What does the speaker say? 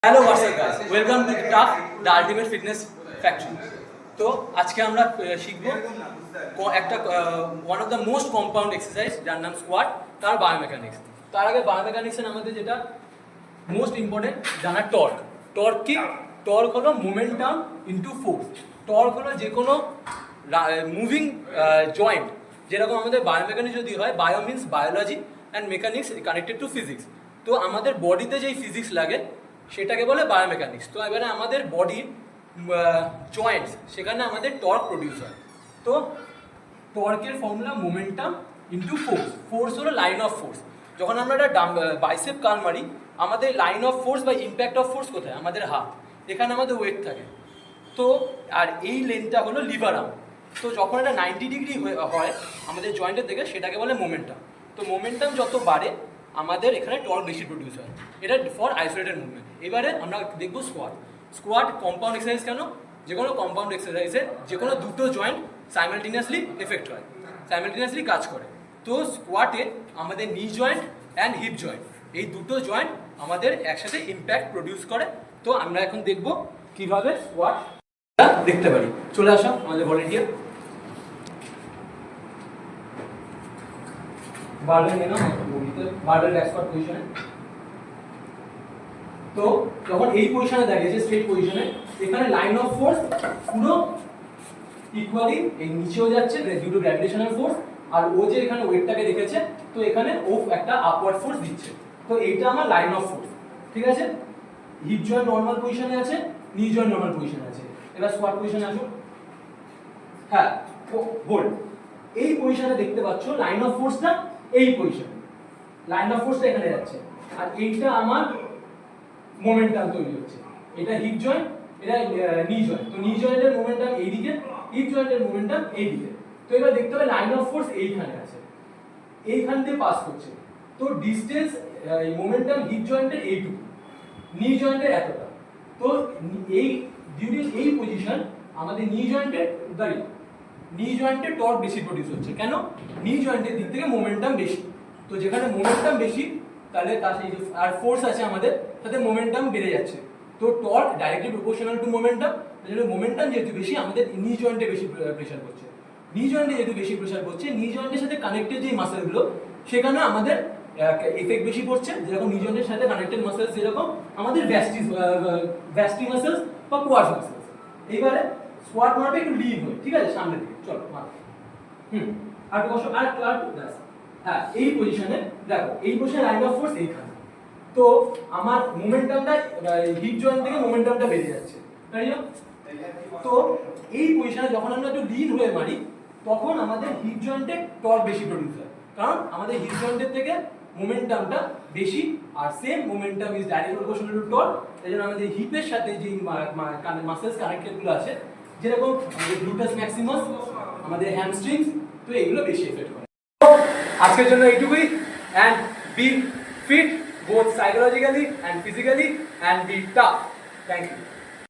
Hello WhatsApp guys, welcome to tough the ultimate fitness factory. তো আজকে আমরা শিখবো একটা one of the most compound exercise যার নাম স্কোয়াট, তার বায়োমেকানিক্স। তার আগে বায়োমেকানিক্সের আমাদের যেটা মোস্ট ইম্পর্টেন্ট জানা টর্ক। টর্ক কি? টর্ক হলো মোমেন্টাম ইন্টু ফোর্স। টর্ক হলো যে কোনো মুভিং জয়েন্ট, যেরকম আমাদের বায়োমেকানিক্স যদি হয়, bio means biology and mechanics connected to physics. তো আমাদের বডিতে যেই ফিজিক্স লাগে সেটাকে বলে বায়োমেকানিক্স। তো এবারে আমাদের বডির জয়েন্টস, সেখানে আমাদের টর্ক প্রডিউস হয়। তো টর্কের formula momentum into force. Force হলো লাইন অফ ফোর্স। যখন আমরা একটা বাইসেপ কার্ল মারি, আমাদের লাইন অফ ফোর্স বা ইম্প্যাক্ট অফ ফোর্স কোথায়? আমাদের হাত, এখানে আমাদের ওয়েট থাকে। তো আর এই লেনটা হলো লিভার আর্ম। তো যখন এটা 90 ডিগ্রি হয় আমাদের জয়েন্টের থেকে, সেটাকে বলে মোমেন্টাম। তো মোমেন্টাম যত বাড়ে আমাদের এখানে টর্ক বেশি প্রডিউস হয়। এটা ফর আইসোলেটেড মুভমেন্ট। এবারে আমরা দেখবো স্কোয়াট। স্কোয়াট কম্পাউন্ড এক্সারসাইজ কেন? যে কোনো কম্পাউন্ড এক্সারসাইজে যে কোনো দুটো জয়েন্ট সাইমালটেনিয়াসলি এফেক্ট হয়, সাইমালটেনিয়াসলি কাজ করে। তো স্কোয়াটে আমাদের নি জয়েন্ট অ্যান্ড হিপ জয়েন্ট, এই দুটো জয়েন্ট আমাদের একসাথে ইম্প্যাক্ট প্রডিউস করে। তো আমরা এখন দেখবো কিভাবে স্কোয়াট দেখতে পারি। চলে আসো আমাদের ভলেন্টিয়ার। বারবেল নিয়ে নাও, বারবেল ব্যাক স্কোয়াট পজিশনে। তো যখন এই পজিশনে দাঁড়িয়েছে, স্ট্রেট পজিশনে, এখানে লাইন অফ ফোর্স পুরো ইকুয়ালি এই নিচেও যাচ্ছে ডিউ টু গ্র্যাভিটেশনাল ফোর্স, আর ও যে এখানে ওয়েটটাকে রেখেছে, তো এখানে ও একটা আপওয়ার্ড ফোর্স দিচ্ছে। তো এইটা আমার লাইন অফ ফোর্স, ঠিক আছে? হিপ জয়েন্ট নরমাল পজিশনে আছে, নি জয়েন্ট নরমাল পজিশনে আছে। এবার স্কোয়াট পজিশনে আসো। হ্যাঁ, হোল্ড। এই পজিশনে দেখতে পাচ্ছ লাইন অফ ফোর্সটা এই পজিশনে, লাইন অফ ফোর্সটা এখানে যাচ্ছে, আর এইটা আমার মোমেন্টাম তৈরি হচ্ছে। এটা হিপ জয়েন্ট, এটা নি জয়েন্ট। তো নি জয়েন্টের মোমেন্টাম এইদিকে, হিপ জয়েন্টের মোমেন্টাম এইদিকে। তো এবার দেখতে হবে লাইন অফ ফোর্স এইখানে আছে, এইখান দিয়ে পাস করছে। তো ডিসটেন্স মোমেন্টাম হিপ জয়েন্টের এইটুকু, নি জয়েন্টের এতটা। তো এই ডিউরিং এই পজিশন আমাদের নি জয়েন্টের দাঁড়িয়ে নি জয়েন্টে টর্ক বেশি প্রডিউস হচ্ছে। কেন? নি জয়েন্টের দিক থেকে মোমেন্টাম বেশি। তো যেখানে মোমেন্টাম বেশি, তাহলে তার সেই আর ফোর্স আছে আমাদের, তাতে মোমেন্টাম বেড়ে যাচ্ছে। তো torque directly proportional two momentum. Momentum যেহেতু বেশি, আমাদের নি জয়েন্টে বেশি প্রেশার করছে। নি জয়েন্টে যেহেতু বেশি প্রেশার করছে, নি জয়েন্টের সাথে কানেক্টেড যে মাসেলগুলো, সেখানে আমাদের এফেক্ট বেশি পড়ছে। যেরকম নি জয়েন্টের সাথে কানেক্টেড মাসেলস, যেরকম আমাদের ভ্যাস্টি মাসেলস বা কোয়াড মাসেলস। এইবারে স্কোয়াট মারবে একটু লিভ হয়ে, ঠিক আছে? সামনের দিকে চলো মার। আর বসো, আর ব্যাস। হ্যাঁ, এই পজিশনে দেখো, এই পজিশনে লাইন অফ ফোর্স এইখানে। তো আমার মোমেন্টামটা হিপ জয়েন্ট থেকে মোমেন্টামটা বেড়ে যাচ্ছে, তাই না? তো এই পজিশনে যখন আমরা একটু লিন হয়ে মারি, তখন আমাদের হিপ জয়েন্টে টর্ক বেশি প্রডিউস হয়, কারণ আমাদের হিপ জয়েন্টের থেকে মোমেন্টামটা বেশি, আর same momentum is directly proportional to torque. তাই জন্য আমাদের হিপের সাথে যে মাসেলস কানেক্টেড গুলো আছে, যেরকম আমাদের গ্লুটাস ম্যাক্সিমাস, আমাদের হ্যামস্ট্রিংস, তো এগুলো বেশি এফেক্ট করে। আজকের জন্য এইটুকুই। And be fit both psychologically and physically, and be tough. Thank you.